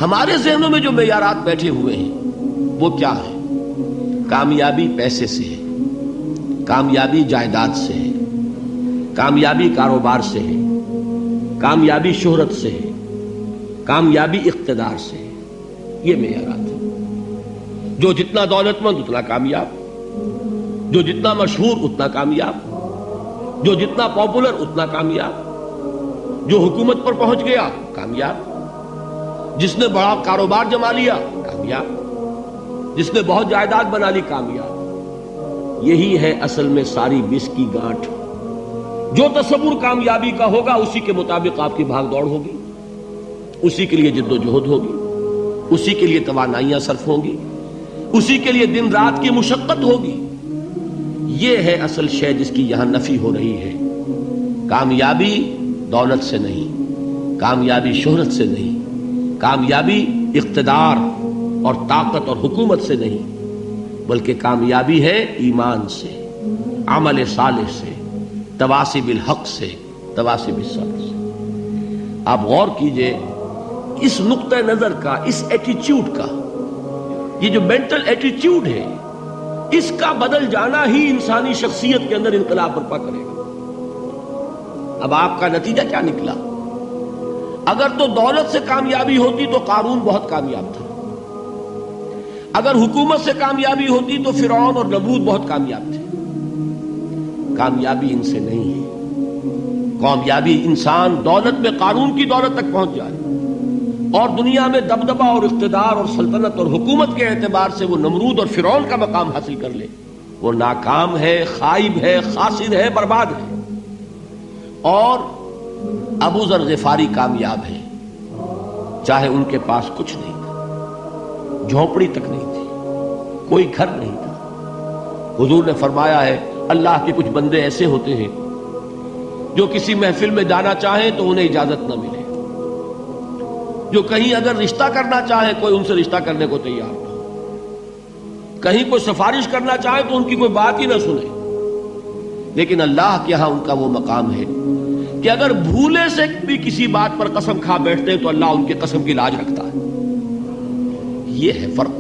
ہمارے ذہنوں میں جو معیارات بیٹھے ہوئے ہیں وہ کیا ہے؟ کامیابی پیسے سے ہے، کامیابی جائیداد سے ہے، کامیابی کاروبار سے ہے، کامیابی شہرت سے ہے، کامیابی اقتدار سے ہے. یہ معیارات ہیں. جو جتنا دولت مند اتنا کامیاب، جو جتنا مشہور اتنا کامیاب، جو جتنا پاپولر اتنا کامیاب، جو حکومت پر پہنچ گیا کامیاب، جس نے بڑا کاروبار جما لیا کامیاب، جس نے بہت جائیداد بنا لی کامیاب. یہی ہے اصل میں ساری بس کی گانٹھ. جو تصور کامیابی کا ہوگا اسی کے مطابق آپ کی بھاگ دوڑ ہوگی، اسی کے لیے جد و جہد ہوگی، اسی کے لیے توانائیاں صرف ہوں گی، اسی کے لیے دن رات کی مشقت ہوگی. یہ ہے اصل شے جس کی یہاں نفی ہو رہی ہے. کامیابی دولت سے نہیں، کامیابی شہرت سے نہیں، کامیابی اقتدار اور طاقت اور حکومت سے نہیں، بلکہ کامیابی ہے ایمان سے، عمل صالح سے، تواصی بالحق سے، تواصی بالصبر سے. آپ غور کیجئے اس نقطہ نظر کا، اس ایٹیچیوڈ کا، یہ جو مینٹل ایٹیچیوڈ ہے اس کا بدل جانا ہی انسانی شخصیت کے اندر انقلاب برپا کرے گا. اب آپ کا نتیجہ کیا نکلا؟ اگر تو دولت سے کامیابی ہوتی تو قارون بہت کامیاب تھا، اگر حکومت سے کامیابی ہوتی تو فرعون اور نمرود بہت کامیاب تھے. کامیابی ان سے نہیں ہے. کامیابی انسان دولت میں قارون کی دولت تک پہنچ جائے اور دنیا میں دبدبہ اور اقتدار اور سلطنت اور حکومت کے اعتبار سے وہ نمرود اور فرعون کا مقام حاصل کر لے، وہ ناکام ہے، خائب ہے، خاسر ہے، برباد ہے. اور ابو ذر غفاری کامیاب ہے، چاہے ان کے پاس کچھ نہیں تھا، جھونپڑی تک نہیں تھی، کوئی گھر نہیں تھا. حضور نے فرمایا ہے اللہ کے کچھ بندے ایسے ہوتے ہیں جو کسی محفل میں جانا چاہیں تو انہیں اجازت نہ ملے، جو کہیں اگر رشتہ کرنا چاہے کوئی ان سے رشتہ کرنے کو تیار نہ ہو، کہیں کوئی سفارش کرنا چاہے تو ان کی کوئی بات ہی نہ سنے. لیکن اللہ کے ہاں ان کا وہ مقام ہے کہ اگر بھولے سے بھی کسی بات پر قسم کھا بیٹھتے ہیں تو اللہ ان کے قسم کی لاج رکھتا ہے. یہ ہے فرق.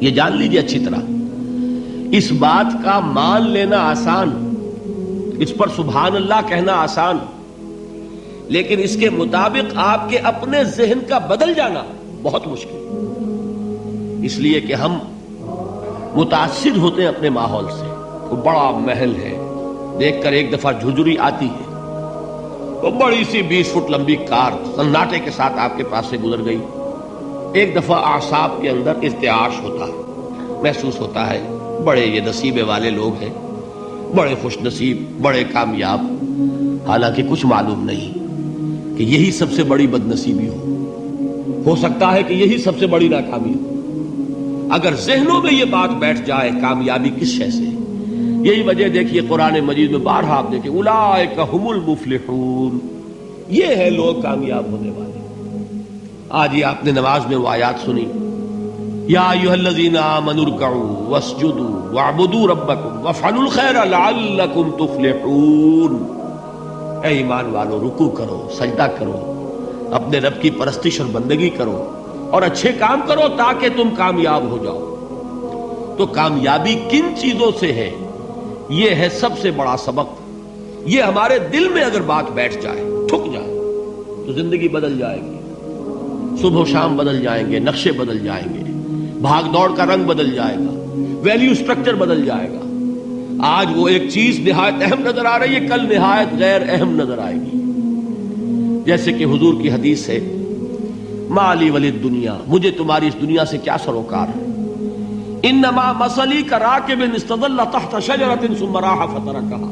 یہ جان لیجیے اچھی طرح. اس بات کا مان لینا آسان، اس پر سبحان اللہ کہنا آسان، لیکن اس کے مطابق آپ کے اپنے ذہن کا بدل جانا بہت مشکل. اس لیے کہ ہم متاثر ہوتے ہیں اپنے ماحول سے. وہ بڑا محل ہے، دیکھ کر ایک دفعہ جھجری آتی ہے، وہ بڑی سی 20 فٹ لمبی کار سناٹے کے ساتھ آپ کے پاس سے گزر گئی. ایک دفعہ اعصاب کے اندر ارتعاش ہوتا ہے، محسوس ہوتا ہے بڑے یہ نصیبے والے لوگ ہیں، بڑے خوش نصیب، بڑے کامیاب. حالانکہ کچھ معلوم نہیں کہ یہی سب سے بڑی بد نصیبی ہو سکتا ہے کہ یہی سب سے بڑی ناکامی ہو. اگر ذہنوں میں یہ بات بیٹھ جائے کامیابی کس شے سے. یہی وجہ دیکھیے قرآن مجید میں بارہا آپ دیکھیں اولئک ھم المفلحون، یہ ہے لوگ کامیاب ہونے والے. آج یہ آپ نے نماز میں وہ آیات سنی، یا ایھا الذین آمنوا ارکعوا واسجدوا واعبدوا ربکم وافعلوا الخیر لعلکم تفلحون. اے ایمان والو، رکوع کرو، سجدہ کرو، اپنے رب کی پرستش اور بندگی کرو اور اچھے کام کرو تاکہ تم کامیاب ہو جاؤ. تو کامیابی کن چیزوں سے ہے؟ یہ ہے سب سے بڑا سبق. یہ ہمارے دل میں اگر بات بیٹھ جائے، ٹھک جائے، تو زندگی بدل جائے گی. صبح و شام بدل جائیں گے، نقشے بدل جائیں گے، بھاگ دوڑ کا رنگ بدل جائے گا، ویلیو سٹرکچر بدل جائے گا. آج وہ ایک چیز نہایت اہم نظر آ رہی ہے، کل نہایت غیر اہم نظر آئے گی. جیسے کہ حضور کی حدیث ہے مالی ولی الدنیا، مجھے تمہاری اس دنیا سے کیا سروکار ہے. انما مثلی کراکب استظل تحت شجرۃ ثم راح فترکها،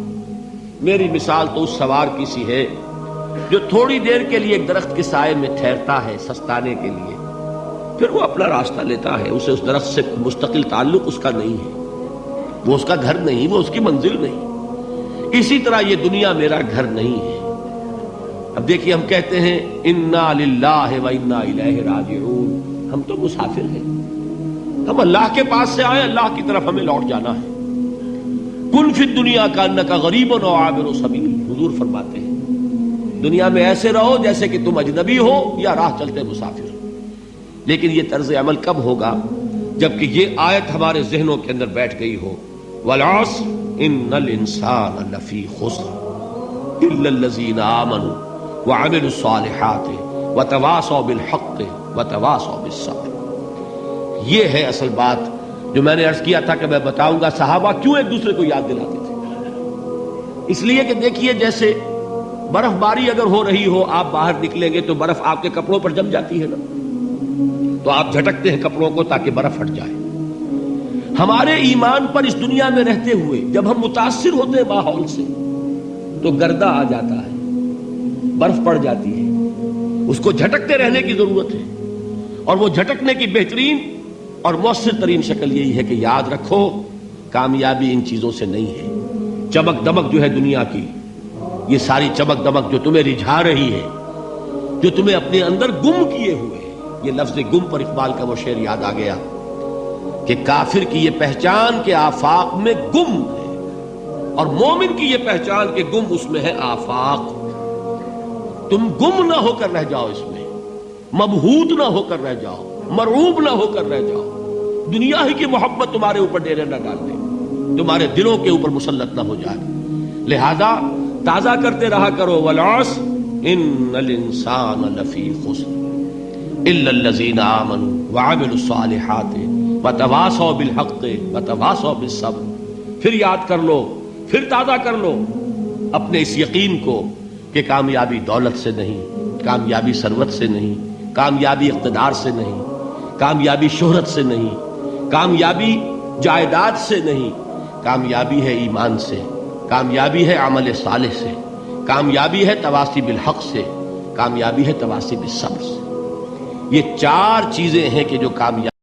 میری مثال تو اس سوار کی سی ہے جو تھوڑی دیر کے لیے ایک درخت کے سائے میں ٹھہرتا ہے سستانے کے لیے، پھر وہ اپنا راستہ لیتا ہے. اسے اس درخت سے مستقل تعلق اس کا نہیں ہے، وہ اس کا گھر نہیں، وہ اس کی منزل نہیں. اسی طرح یہ دنیا میرا گھر نہیں ہے. اب دیکھیے ہم کہتے ہیں انا للہ و انا الیہ راجعون، ہم تو مسافر ہیں، ہم اللہ کے پاس سے آئے، اللہ کی طرف ہمیں لوٹ جانا ہے. کن فی الدنیا کانک غریب و عابر سبیل، حضور فرماتے ہیں دنیا میں ایسے رہو جیسے کہ تم اجنبی ہو یا راہ چلتے مسافر. لیکن یہ طرز عمل کب ہوگا؟ جبکہ یہ آیت ہمارے ذہنوں کے اندر بیٹھ گئی ہو. والعصر ان الانسان لفی خسر الا الذین آمنوا وعملوا الصالحات وتواصوا بالحق وتواصوا بالصبر. یہ ہے اصل بات جو میں نے عرض کیا تھا کہ میں بتاؤں گا صحابہ کیوں ایک دوسرے کو یاد دلاتے تھے. اس لیے کہ دیکھیے جیسے برف باری اگر ہو رہی ہو، آپ باہر نکلیں گے تو برف آپ کے کپڑوں پر جم جاتی ہے نا، تو آپ جھٹکتے ہیں کپڑوں کو تاکہ برف ہٹ جائے. ہمارے ایمان پر اس دنیا میں رہتے ہوئے جب ہم متاثر ہوتے ہیں ماحول سے تو گردہ آ جاتا ہے، برف پڑ جاتی ہے، اس کو جھٹکتے رہنے کی ضرورت ہے. اور وہ جھٹکنے کی بہترین اور مؤثر ترین شکل یہی ہے کہ یاد رکھو کامیابی ان چیزوں سے نہیں ہے. چمک دمک جو ہے دنیا کی، یہ ساری چمک دمک جو تمہیں رجھا رہی ہے، جو تمہیں اپنے اندر گم کیے ہوئے، یہ لفظ گم پر اقبال کا وہ شعر یاد آ گیا کہ کافر کی یہ پہچان کے آفاق میں گم ہے، اور مومن کی یہ پہچان کے گم اس میں ہے آفاق. تم گم نہ ہو کر رہ جاؤ، اس میں مبہوت نہ ہو کر رہ جاؤ، مرعوب نہ ہو کر رہ جاؤ. دنیا ہی کی محبت تمہارے اوپر ڈیرے نہ ڈال دے، تمہارے دلوں کے اوپر مسلط نہ ہو جائے. لہذا تازہ کرتے رہا کرو والعصر ان الانسان لفی خسر الا الذین آمنوا وعملوا الصالحات وتواصوا بالحق وتواصوا بالصبر. پھر یاد کر لو، پھر تازہ کر لو اپنے اس یقین کو کہ کامیابی دولت سے نہیں، کامیابی ثروت سے نہیں، کامیابی اقتدار سے نہیں، کامیابی شہرت سے نہیں، کامیابی جائیداد سے نہیں، کامیابی ہے ایمان سے، کامیابی ہے عمل صالح سے، کامیابی ہے تواصی بالحق سے، کامیابی ہے تواصی بالصبر سے. یہ چار چیزیں ہیں کہ جو کامیابی